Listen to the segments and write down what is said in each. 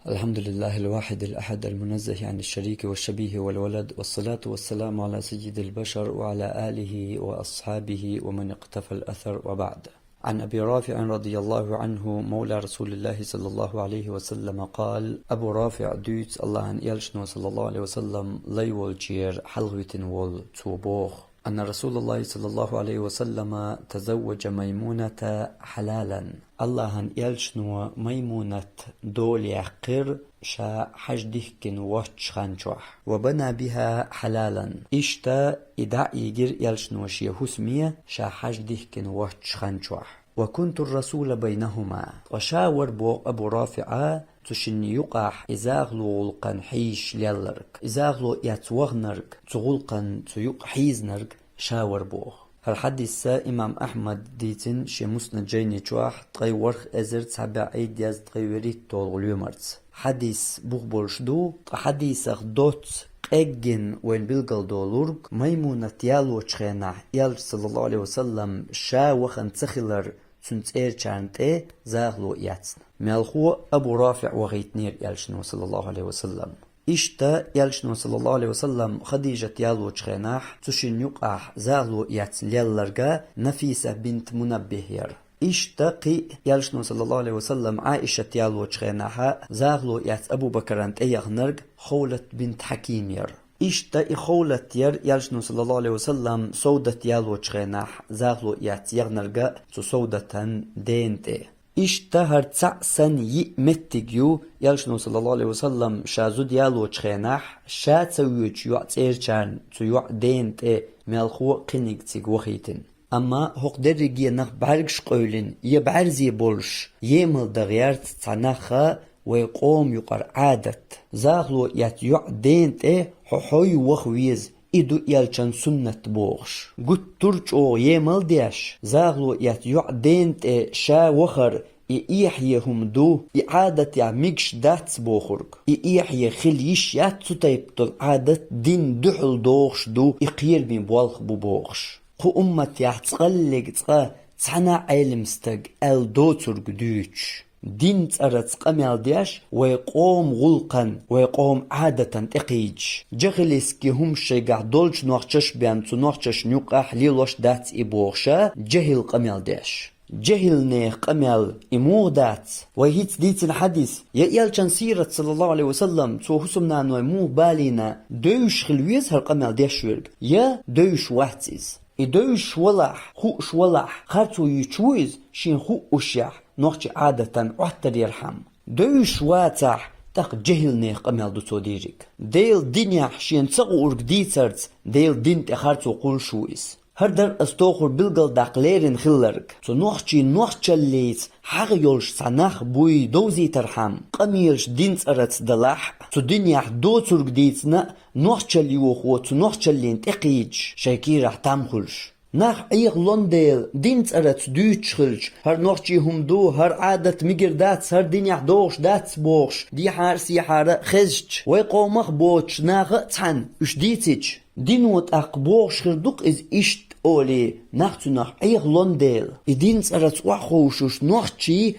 الحمد لله الواحد الأحد المنزه عن الشريك والشبيه والولد، والصلاة والسلام على سيد البشر وعلى آله وأصحابه ومن اقتفى الأثر، وبعد. عن أبي رافع رضي الله عنه مولى رسول الله صلى الله عليه وسلم قال: أبو رافع دوت الله عن يلشنو صلى الله عليه وسلم لي والجير حلوة وال توبوخ أن رسول الله صلى الله عليه وسلم تزوج ميمونة حلالا. الله عن يلشنو ميمونة دول يحقر شا حجدهكن وشخانشوح وبنى بها حلالا إشتا إدع يجر يلشنو شيهوسمية شا حجدهكن وشخانشوح. وكنت الرسول بينهما وشاور بو أبو رافع تشن يقاح إزاغلو القن حيش ليلرك إزاغلو يتوغنرك تغلقن تيق حيزنرك شاور بوه. الحديث إمام أحمد ديتن شي مسند جيني جواح تغي ورخ أزر تسابع عيد ياز تغي وريت طول اليومرت حديث بوغ بولشدو حديث دوت اجن وين بيلقل دولورك ميمونة يالو تشخينا يال صلى الله عليه وسلم شا وخن تخلر سنت چانت زاغلو ياتن مالخو أبو رافع وغيتنير يالشنو صلى الله عليه وسلم إشتا يالشنو صلى الله عليه وسلم خديجة يالو تشخيناح تشين يقاح زاغلو ياتن ليالرقا نفيسة بنت منبهير. إشتقي يالشنو صلى الله عليه وسلم عائشة يالو تشخيناها زاغلو يات أبو بكر أنت أيغنرق خولة بنت حكيمير. إشتا خولة يالشنو صلى الله عليه وسلم سودة يالو تشخيناح زاغلو يات يغنرق تو سودة دينتي. إشتا هرتسع سن يمتقيو يالشنو صلى الله عليه وسلم شازود يالو تشخيناح شا تسويوش يوعت إيرشان تو يوع دينتي مالخو قنق تيق وخيتن. أما هق درجي نخ بعرقش قولن يبعرزي بولش يمل دغيارت تنخا ويقوم يقر عادت زاغلو يتيع دينت حوي وخويز إدو يالچن سنة بوغش قد ترچ او يمل ديش زاغلو يتيع دينت شا وخر إيحيهم دو إعادة يعميقش دات بوخرق إيحي خليش ياتسو تيبتل عادت دين دحل دوغش دو إقير من بوالخ بوغش خو أمت يحتقلق تقا تحنا علمستق الدوتر قدوش دين تقرأ تقامل دياش ويقوم غلقا ويقوم عادة تقيج جغلسكي هم شيقع دولش نوخشش بيان تو نوخشش نيوقاح ليلوش دات إبوغشا جهل قامل دياش جهل نيخ قامل إموغ دات ويهيت ديت الحديث يالشان سيرة صلى الله عليه وسلم تو حسمنا نو إموغ بالينا دوش خلويز هر قامل دياش ورق يا دوش واتيز إدوش ولح خوش ولح خارتو يشويز شين خو أشيح نوخش عادة أحتر يرحم دوش واتح تاق جهل نيخ قمال دو توديرك ديل دنيا شين تساقو أرق ديترت ديل دين تخارتو قول شويز هردر استوخر بلغل داقليرن خلرك تو نوخشي نوخشاليت حق يولش ساناخ بوي دوزي ترحم قميرش دين تسرت دلاح تو دنيا دو ترق ديتنا نوخشالي وخو تو نوخشالين تقيج شاكي راح تامخلش ناخ ايغ لونديل دين تسرت دوتشخلش هر نوخشي هم دو هر عادت ميجر داتس هر دنيا دوش داتس بوخش دي حار سي حار خزج ويقومخ بوتش ناغ تحن اش ديتش دينوت اقبوغش خردوق از اشت أولي ناختو ناخ ايغ لونديل إدين سأرت وحوشوش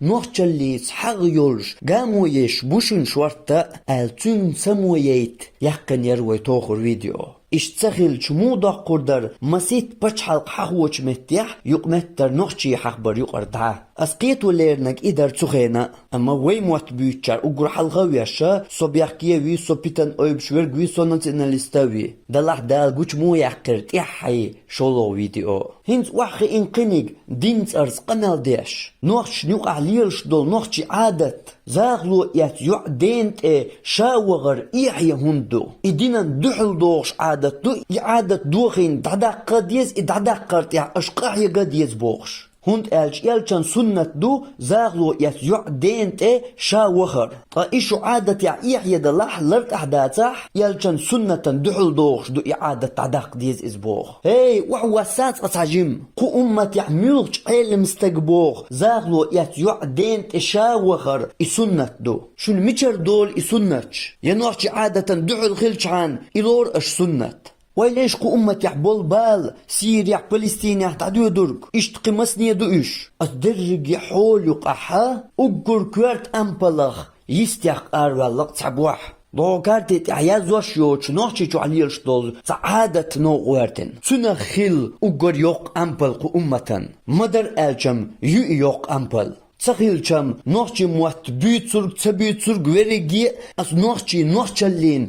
نوخشاليس حق يولش قامو يش بوشن شورتا التون سمويت يحقن يروي توخر فيديو اشتسخل شمودا قردر مسيت بچ حلق حقوش متيح يقمتر نوخشي حقبر يقردها اسقيتو ليرنك إدر تخينا اما ويموت بيوتشار اقر حلقاوياشا صبيحكيوي صبيتن اويبشورقوي سونانسيناليستاوي دلاح دال قوش مو يحقرت يحي شولو فيديو هنز وحي انقنق دينز ارز قنال ديش نوخش نيوقع ليلش دول نوخشي عادت زاغلو يتيوع دينت شاوغر إيحي هندو إدينا دحل دوغش عادت دو إعادة دوخين دعداق قديز إدعداق قرتيح أشقاح يقديز بوغش هند يالشان سنة دو زاغلو يتيوع دينت شاوغر إيشو عادة إيحي دلاح لرت أحداتح يالشان سنة دحل دوغش دو إعادة دعداق ديز إزبوغ هاي وحواسات أتعجم قو أمة يعملش علم استقبوغ زاغلو يتيوع دينت شاوغر سنة دو شو الميشر دول سنتش ينوحش عادة دحل خلش عن إلور أش سنة ويليش قو أمة يحبول بال سيريا فلسطين يحتعدو درك اشتقي مسنية دو إش أتدرج يحول يقحا أقر كوارت أمبلخ يستيق والله تعبوح ضوكارت عياز وشيوش نوشي عليش دول سعادة نو وارتن سنة خيل وقر يوق أمبل قومة مدر ألجم يوق أمبل تخيلشم نوشي موات بيتسرق تبيتسرق ورقي أس نوشي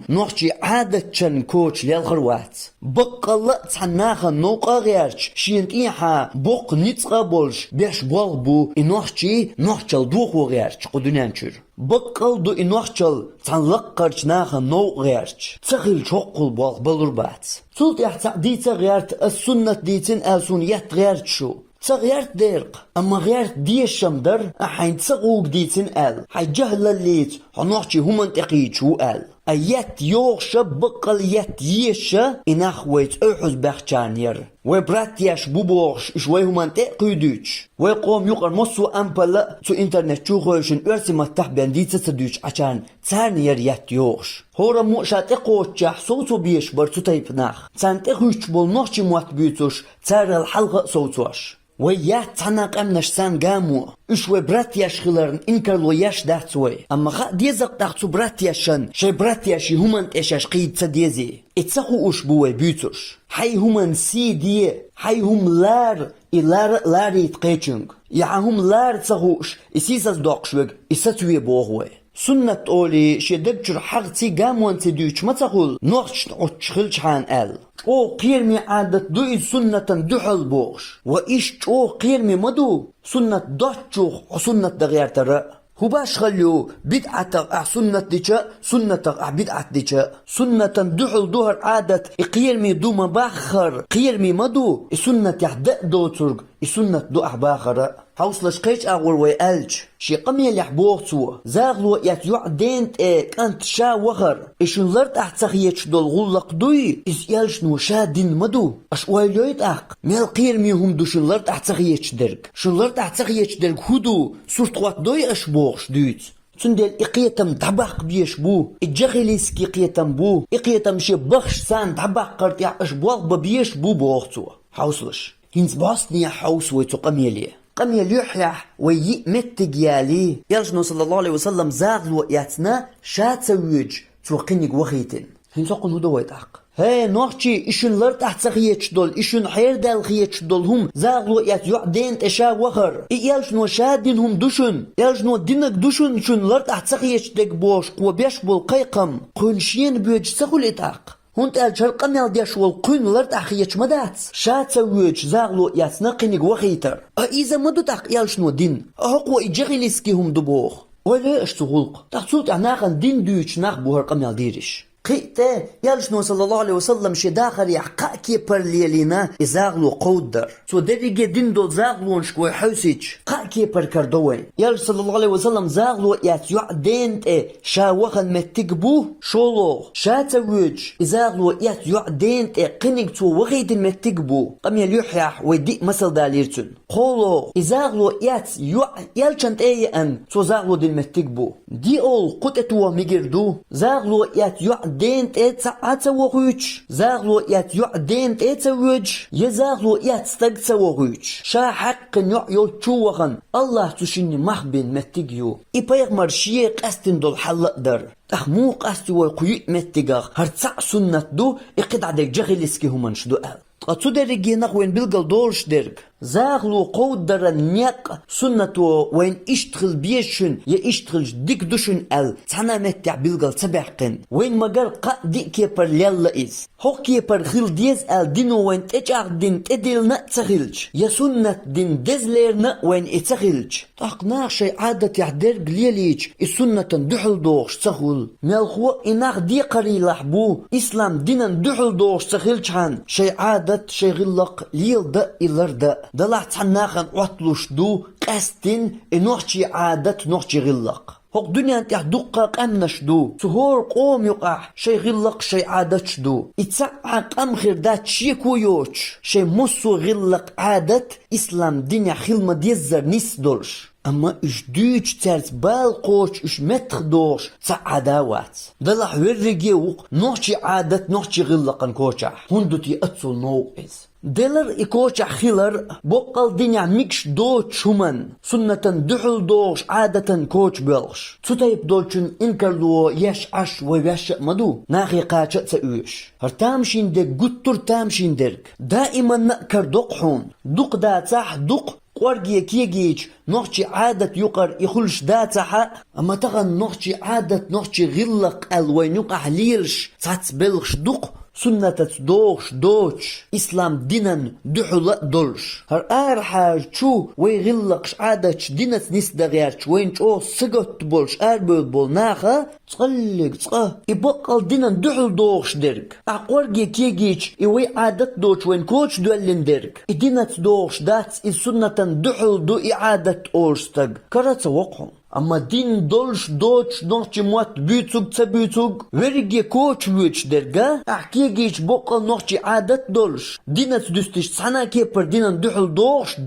نوشي عادة شن كوش للغروات بقى تحناخا نوقا غيرش شينت إيحا بق نتغا بولش بيش بولبو نوشي الدوخ وغيرش قدنانشر بقى دو نوشل تنلقرش ناخا نو غيرش تخيل شوقل بول بلربات سلط يحتق ديتا غيرت السنة ديتين ألسون يتغيرت شو تغيرت ديرق اما غيرت دي الشمدر حين تسغوك ديتن ال حي جهل الليت حنوحشي همان تقيد شو ال ايات يوغش بقل يات يشا اناخ ويت احز بخشانير وبرات ياش بوبوغش شوي همان تقيدوش ويقوم يقر مصو امبلا تو انترنت شو غيشن ارسي متح بان ديتا تدوش عشان تانير يات يوغش هورا موشات اقوتشاح صوتو بيش برتو تايبناخ تان تقوش بول نوحشي موات بيوتوش تار الحلقة صوتوش ويات تناق امنش سان قامو اشوي برات ياشخلرن انكرلو ياش دارتوي اما خا ديزق دارتو برات ياشن شي برات ياشي همان اشاش قيد تديزي اتساقو اشبوي بيوتوش حي همان سي دي حي هم لار يتقيتشنگ يا هم لار تساقوش اسيساز دوقشوغ اساتوي بوغوي سنة أولي شدبجر حغتي قاموان تدوش ما تقول نوحش نعوش حان ال او قيرمي عادت دوئي سنة دحل بوغش وإيش او قيرمي مدو سنة دوحشوخ سنة دغير ترى هو باش خليو بدعة سنة ديشا سنة بدعة ديشا سنة دحل دوهر عادت قيرمي دو مباخر قيرمي مدو سنة يحدأ دو ترق سنة دو أحباخر حوصلش قيش أغور ويألج شي قمي اللي حبوغتو زاغلو يتيوع دينت كانت شا وغر إشن لرد أحتخيتش دول غلق دوي إز يالش نو شا دين مدو أش ويلويت أق ميل قير ميهم دو شن لرد أحتخيتش درق شن لرد أحتخيتش درق هدو سورتوات دوي أش بوغش دويت تندل إقيتم دباق بيش بو إجغيليسكي إقيتم بو إقيتم شي بخش سان دباق قرطيع أش بوغ ببيش بو بوغتو حوصلش هنز باسني حوص ويتو قميلي قميل يحيح ويي متجيالي يلجنو صلى الله عليه وسلم زاغلو ياتنا شاتسويج توقينيك وخيتن هنساقن هدو ويتاق هاي نوحشي إشن لرد أحتخيتش دول إشن حير دال خيتش دول هم زاغلو يات يعدين تشا وخر يلجنو شادين هم دوشن يلجنو دينك دوشن شن لرد أحتخيتش ديك بوش قوة بيش بول قيقم قنشين بيج ساقل إتاق هونت الشرق مال ديش والقين لرد أخيتش مدات شاتسويج زاغلو ياتنا قينيك وخيتر إذا مدو تاق يلشنو دين أهقو إجغيليسكي هم دبوغ ولا اشتغلق تحصوت عناقن دين دويتش ناقبو هرقم يالديرش قيته يالشنو صلى الله عليه وسلم شي داخل يحقا كي برليلينا إزاغلو قودر سو دريجي دين دول زاغلو نشكوي حوسيج قا كي بركردوين يالش صلى الله عليه وسلم زاغلو ياتيوع دينت شاوخن متقبو شولو شاتويج إزاغلو ياتيوع دينت قنق تو وغيدن متقبو قم يليحيح ويدي مسل داليرتن قولو إزاغلو ياتيوع يالشنت أن سو زاغلو دين متقبو دي أول قطتو ميجردو زاغلو ياتيوع دينت اتسوغوش زاغلو ياتيوع دينت اتسوغ يزاغلو ياتستغسوغوش شا حق يعيو تشوغن الله تشيني محبن متجيو إبايغمر شيء قستن دول حلق در تخمو قستو قيوء متجاغ هرتسع سنة دو إقد عدك جغلسكي همانش دو أل قطو درجي نقوين بلغل دورش درج زاغلو قود در نيق سنتو وين اشتغل بيشن يا اشتغل ديك دوشن ال تانا متع بلغل تبعقن وين مقر قا ديك كيبر ليلا إز هو كيبر خيل ديز ال دينو وين تجعق دين تديل نتسغلج يا سنة دين ديزلير وين اتسغلج تاقناق شي عادة يعدرق ليليج السنة دحل دوغش تسغل مالخو إناق دي قري لحبو إسلام دينا دحل دوغش تسغلج عن شي عادة شي غلق ليل دا إلر دا دلعت حناخن عطلوش دو قستن نوحشي عادة نوحشي غلق هوك دنيا انت دقق امنش دو سهور قوم يقع شي غلق شي عادتش دو اتسعق ام خير دات شي كويوش شي مصو غلق عادة اسلام دنيا خلمة ديزر نيس دولش اما اش دوش تارت بالقوش اش متخدوش تسع عداوات دلح ورقيوق نوحشي عادة نوحشي غلقن كوشح هندو تي اتسو نوقز دلر إكوش خيلر بقل دنيا ميكش دوش همان سنة دحل دوش عادة كوش بلش تطيب دولشن إنكرلو يش عش ويش مدو ناخي قاچة سأوش هرتامشين دك قطر تامشين درك دائما نأكر دقحون دق دا تاح دق قورجي كيجيج نوحشي عادة يقر يخلش داتها أما تغن نوحشي عادة نوحشي غلق الوين يقع ليلش تاتس بلغش دق سنة دوش دوش إسلام دينن دحل دولش هر حاج شو ويغلقش عادة دينت نسدغيرش وين شو سقط بولش بول بول ناخا تقلق تقه يبقل دينن دحل دوش درك أقورجي كيجيج يوي عادة دوش وين كوش دولن درك دينت دوش دات السنة دحل دو إعادة أورستغ كرات وقهم أما دين دولش دوش نوحشي موات بيتوغ تبيتوغ ورقي كوش ويتش درقا أحكي جيش بقل نوحشي عادة دولش دينت دوستش سانا كيبر دينن دحل دوش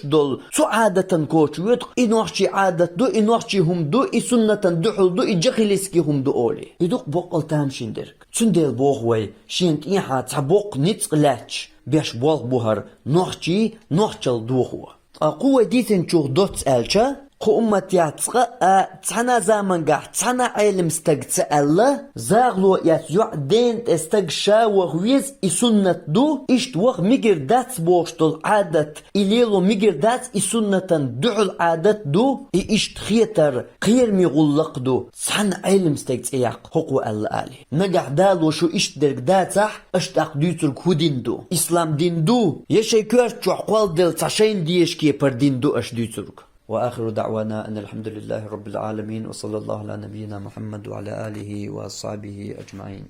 دول سو عادة كوش ويتق إي نوحشي عادة دو إي نوحشي هم دو إي سنة دحل دو إي جخلسكي هم دو أولي إدوق بقل تامشين درك تنديل بوغوي شينت إيحا تحبوق نتق لاتش بيش بوغ بوهر نوحشل دوغوا قوة ديتن شوغ دوتس ألشا قو أمت يعتقى تحنا زامن قاح تحنا علم استقتألا زاغلو يتيوع دين استقشا وغويز إسنة دو إشت وغ ميجر دات بوشتل عادة إليلو ميجر دات إسنة دعو عادة دو إشت خيتر قير ميغلق دو تحنا علم استقتأياق حقو ألا آلي نقع دالو شو إشت درق داتح أشتاق ديتر كودين دو إسلام دين دو يشي كورت عقوال دل تشين ديشكي پر دين دو أش ديترك وآخر دعوانا أن الحمد لله رب العالمين وصلى الله على نبينا محمد وعلى آله وأصحابه أجمعين.